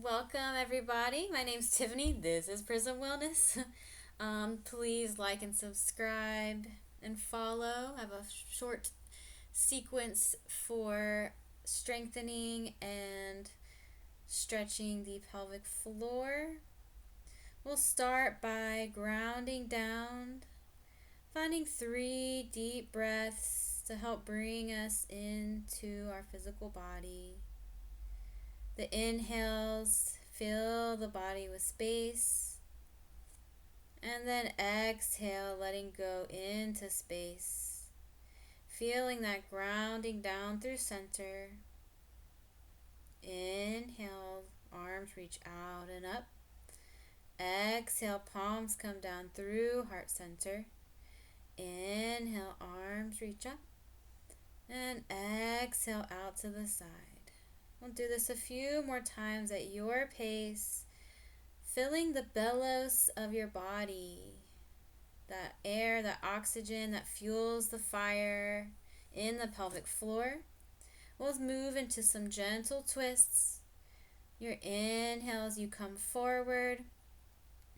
Welcome, everybody. My name's Tiffany. This is Prism Wellness. Please like and subscribe and follow. I have a short sequence for strengthening and stretching the pelvic floor. We'll start by grounding down, finding 3 deep breaths to help bring us into our physical body. The inhales, fill the body with space. And then exhale, letting go into space. Feeling that grounding down through center. Inhale, arms reach out and up. Exhale, palms come down through heart center. Inhale, arms reach up. And exhale out to the side. We'll do this a few more times at your pace, filling the bellows of your body, that air, that oxygen that fuels the fire in the pelvic floor. We'll move into some gentle twists. Your inhales, you come forward,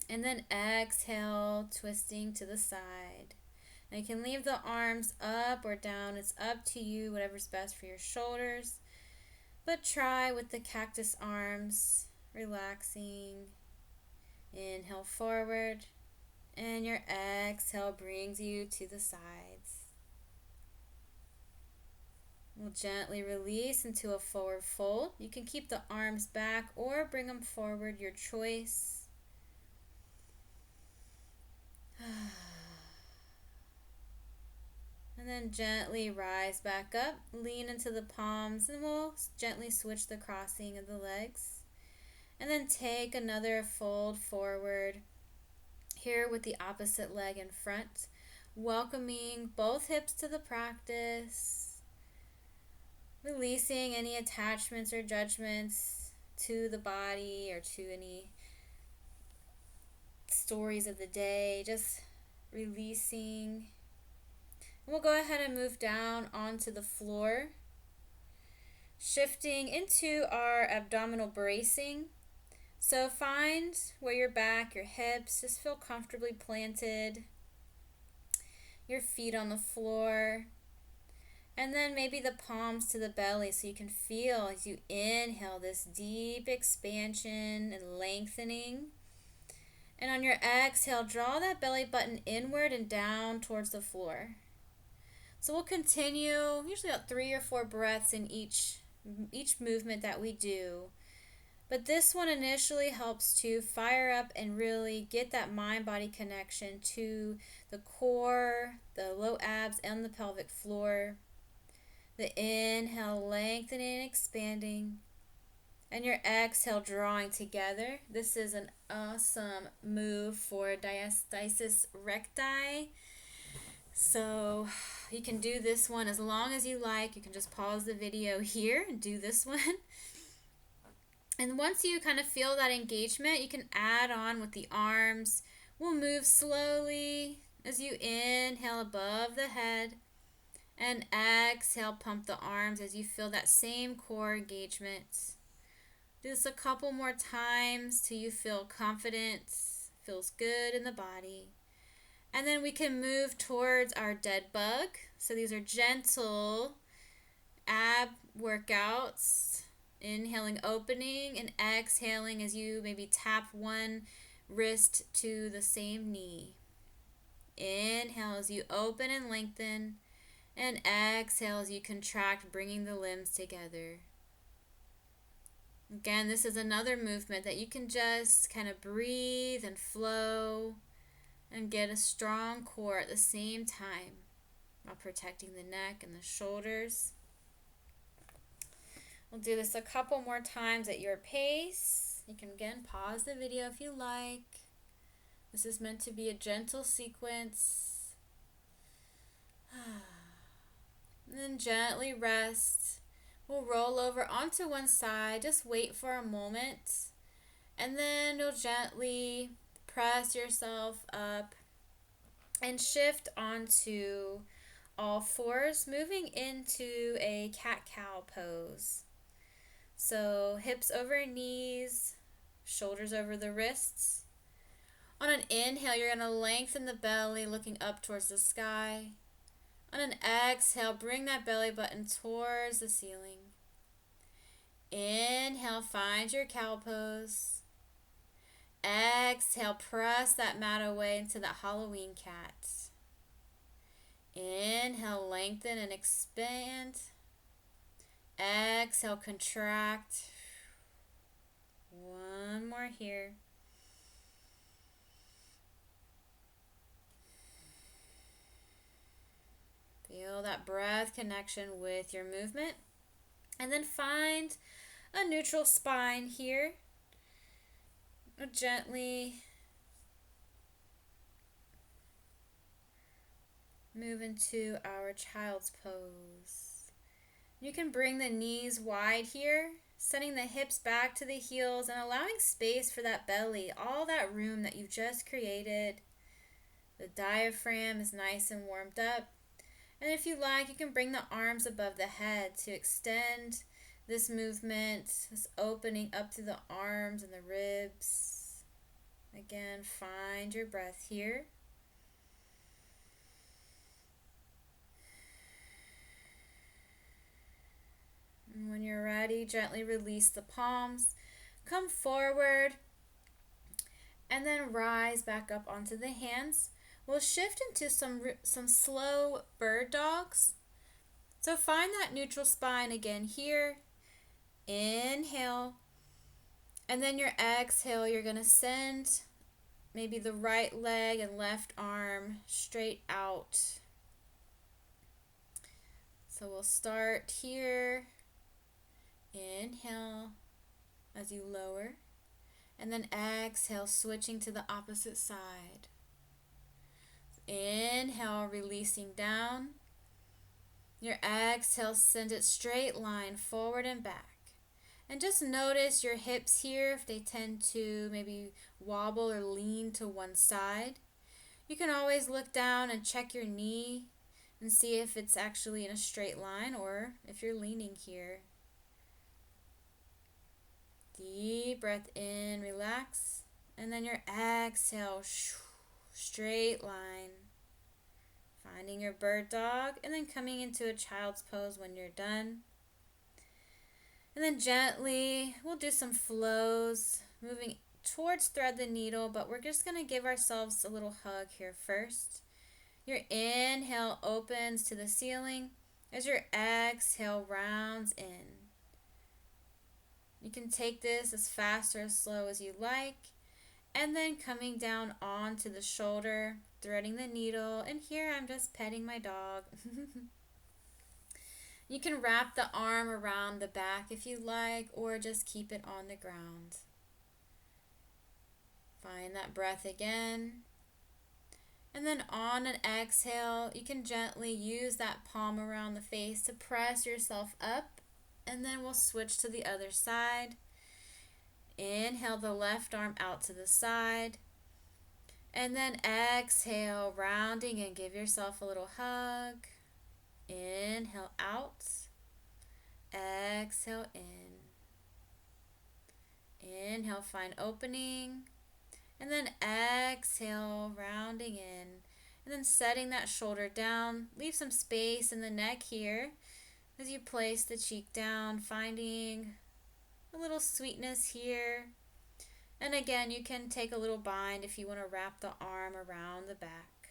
and then exhale, twisting to the side. Now you can leave the arms up or down. It's up to you, whatever's best for your shoulders. But try with the cactus arms, relaxing. Inhale forward, and your exhale brings you to the sides. We'll gently release into a forward fold. You can keep the arms back or bring them forward, your choice. And then gently rise back up, lean into the palms, and we'll gently switch the crossing of the legs. And then take another fold forward, here with the opposite leg in front, welcoming both hips to the practice, releasing any attachments or judgments to the body or to any stories of the day, just releasing. We'll go ahead and move down onto the floor, shifting into our abdominal bracing. So find where your back, your hips, just feel comfortably planted, your feet on the floor, and then maybe the palms to the belly so you can feel as you inhale this deep expansion and lengthening. And on your exhale, draw that belly button inward and down towards the floor. So we'll continue, usually about 3 or 4 breaths in each movement that we do. But this one initially helps to fire up and really get that mind-body connection to the core, the low abs, and the pelvic floor. The inhale, lengthening and expanding. And your exhale, drawing together. This is an awesome move for Diastasis Recti. So you can do this one as long as you like. You can just pause the video here and do this one. And once you kind of feel that engagement, you can add on with the arms. We'll move slowly as you inhale above the head and exhale, pump the arms as you feel that same core engagement. Do this a couple more times till you feel confidence, feels good in the body. And then we can move towards our dead bug. So these are gentle ab workouts. Inhaling, opening, and exhaling as you maybe tap one wrist to the same knee. Inhale as you open and lengthen. And exhale as you contract, bringing the limbs together. Again, this is another movement that you can just kind of breathe and flow and get a strong core at the same time while protecting the neck and the shoulders. We'll do this a couple more times at your pace. You can again pause the video if you like. This is meant to be a gentle sequence. And then gently rest. We'll roll over onto one side. Just wait for a moment. And then you'll gently press yourself up and shift onto all fours, moving into a cat-cow pose. So hips over knees, shoulders over the wrists. On an inhale, you're going to lengthen the belly, looking up towards the sky. On an exhale, bring that belly button towards the ceiling. Inhale, find your cow pose. Exhale, press that mat away into that Halloween cat. Inhale, lengthen and expand. Exhale, contract. One more here. Feel that breath connection with your movement. And then find a neutral spine here. Gently move into our child's pose. You can bring the knees wide here, sending the hips back to the heels and allowing space for that belly, all that room that you've just created. The diaphragm is nice and warmed up. And if you like, you can bring the arms above the head to extend this movement, this opening up through the arms and the ribs. Again, find your breath here. And when you're ready, gently release the palms. Come forward and then rise back up onto the hands. We'll shift into some slow bird dogs. So find that neutral spine again here. Inhale. And then your exhale, you're going to send maybe the right leg and left arm straight out. So we'll start here. Inhale as you lower. And then exhale, switching to the opposite side. Inhale, releasing down. Your exhale, send it straight line forward and back. And just notice your hips here, if they tend to maybe wobble or lean to one side. You can always look down and check your knee and see if it's actually in a straight line or if you're leaning here. Deep breath in, relax. And then your exhale, straight line. Finding your bird dog and then coming into a child's pose when you're done. And then gently, we'll do some flows, moving towards thread the needle, but we're just going to give ourselves a little hug here first. Your inhale opens to the ceiling as your exhale rounds in. You can take this as fast or as slow as you like. And then coming down onto the shoulder, threading the needle. And here I'm just petting my dog. You can wrap the arm around the back if you like, or just keep it on the ground. Find that breath again. And then on an exhale, you can gently use that palm around the face to press yourself up. And then we'll switch to the other side. Inhale the left arm out to the side. And then exhale, rounding and give yourself a little hug. Inhale out. Exhale in. Inhale, find opening. And then exhale, rounding in. And then setting that shoulder down. Leave some space in the neck here as you place the cheek down, finding a little sweetness here. And again, you can take a little bind if you want to wrap the arm around the back.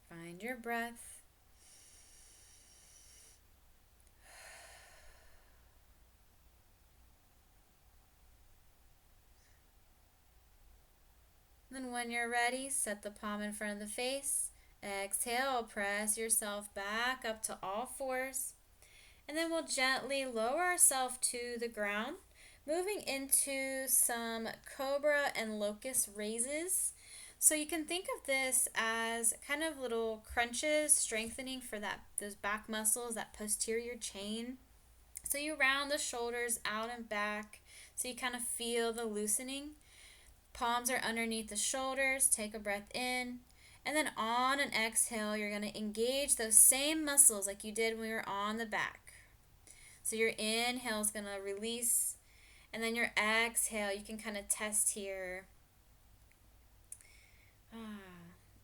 Find your breath. Then when you're ready, set the palm in front of the face. Exhale, press yourself back up to all fours. And then we'll gently lower ourselves to the ground, moving into some Cobra and Locus raises. So you can think of this as kind of little crunches, strengthening for those back muscles, that posterior chain. So you round the shoulders out and back, so you kind of feel the loosening. Palms are underneath the shoulders. Take a breath in. And then on an exhale, you're going to engage those same muscles like you did when we were on the back. So your inhale is going to release, and then your exhale, you can kind of test here.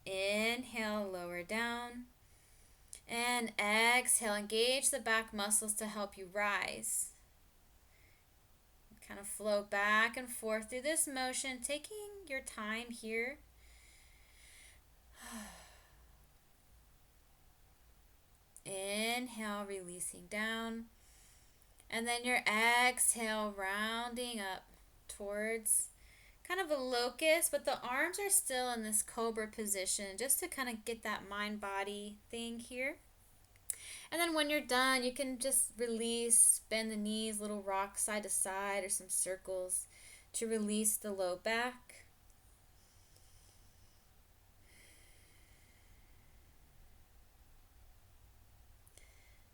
Inhale, lower down. And exhale, engage the back muscles to help you rise. Kind of flow back and forth through this motion, taking your time here. Inhale, releasing down. And then your exhale, rounding up towards kind of a locus, but the arms are still in this Cobra position, just to kind of get that mind-body thing here. And then when you're done, you can just release, bend the knees, little rock side to side, or some circles to release the low back.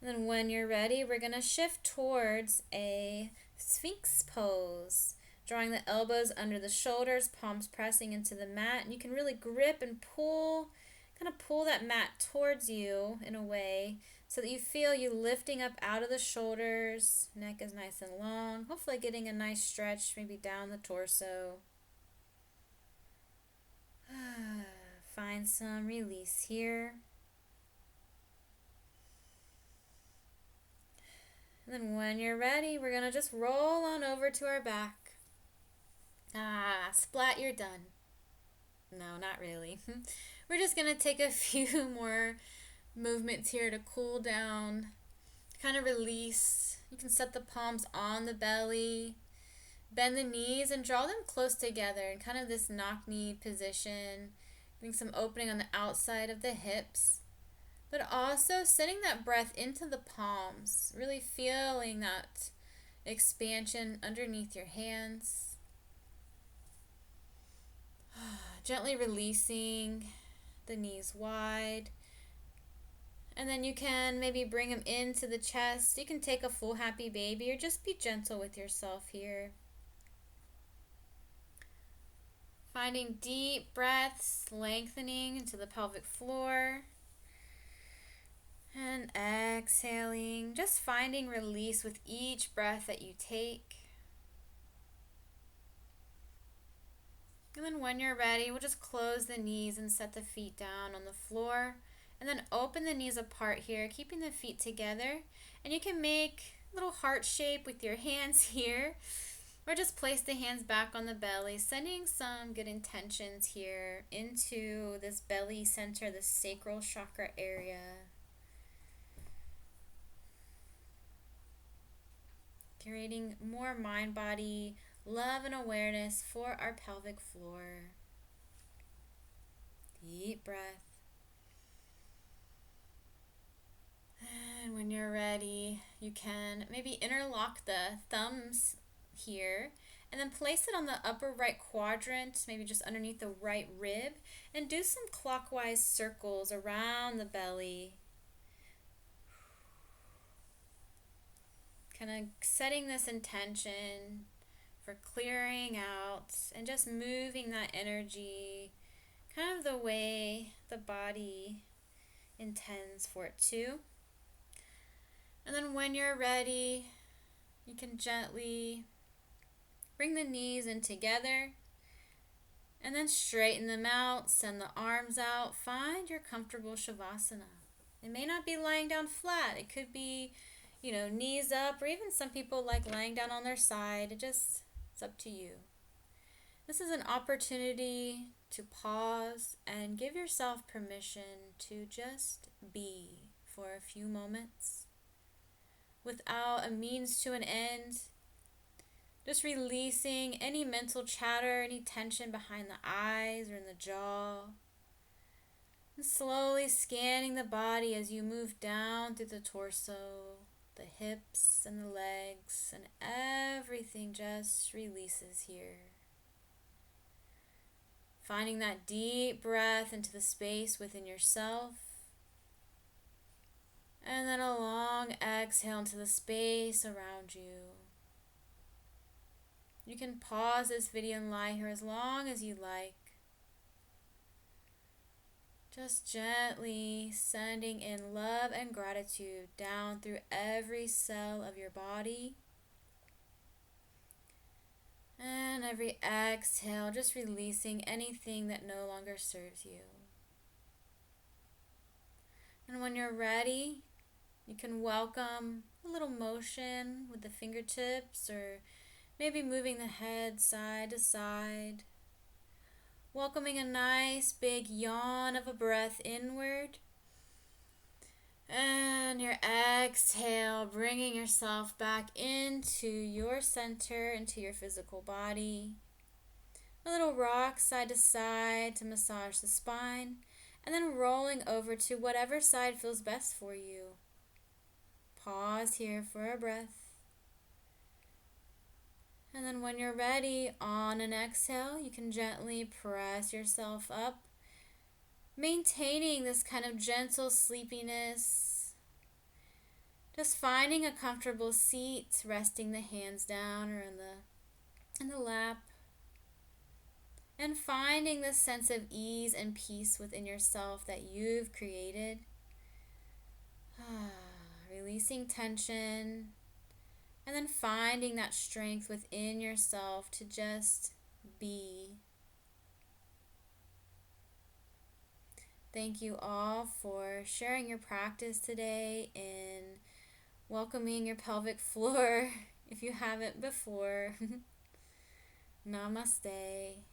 And then when you're ready, we're going to shift towards a Sphinx Pose. Drawing the elbows under the shoulders, palms pressing into the mat. And you can really grip and pull, kind of pull that mat towards you in a way so that you feel you lifting up out of the shoulders. Neck is nice and long. Hopefully getting a nice stretch, maybe down the torso. Find some release here. And then when you're ready, we're going to just roll on over to our back. Splat, you're done. No, not really. We're just going to take a few more movements here to cool down, kind of release. You can set the palms on the belly, bend the knees and draw them close together in kind of this knock-knee position, getting some opening on the outside of the hips, but also sending that breath into the palms, really feeling that expansion underneath your hands. Gently releasing the knees wide. And then you can maybe bring them into the chest. You can take a full happy baby or just be gentle with yourself here. Finding deep breaths, lengthening into the pelvic floor. And exhaling, just finding release with each breath that you take. And then when you're ready, we'll just close the knees and set the feet down on the floor. And then open the knees apart here, keeping the feet together. And you can make a little heart shape with your hands here. Or just place the hands back on the belly, sending some good intentions here into this belly center, the Sacral Chakra area. Creating more mind-body love and awareness for our pelvic floor. Deep breath. And when you're ready, you can maybe interlock the thumbs here and then place it on the upper right quadrant, maybe just underneath the right rib, and do some clockwise circles around the belly. Kind of setting this intention for clearing out and just moving that energy kind of the way the body intends for it to. And then when you're ready, you can gently bring the knees in together and then straighten them out, send the arms out, find your comfortable Shavasana. It may not be lying down flat, it could be, knees up, or even some people like lying down on their side. It's up to you. This is an opportunity to pause and give yourself permission to just be for a few moments without a means to an end. Just releasing any mental chatter, any tension behind the eyes or in the jaw. And slowly scanning the body as you move down through the torso, the hips and the legs, and everything just releases here. Finding that deep breath into the space within yourself. And then a long exhale into the space around you. You can pause this video and lie here as long as you like. Just gently sending in love and gratitude down through every cell of your body. And every exhale, just releasing anything that no longer serves you. And when you're ready, you can welcome a little motion with the fingertips, or maybe moving the head side to side. Welcoming a nice big yawn of a breath inward. And your exhale, bringing yourself back into your center, into your physical body. A little rock side to side to massage the spine. And then rolling over to whatever side feels best for you. Pause here for a breath. And then when you're ready, on an exhale, you can gently press yourself up, maintaining this kind of gentle sleepiness. Just finding a comfortable seat, resting the hands down or in the lap. And finding this sense of ease and peace within yourself that you've created. Releasing tension. And then finding that strength within yourself to just be. Thank you all for sharing your practice today in welcoming your pelvic floor if you haven't before. Namaste.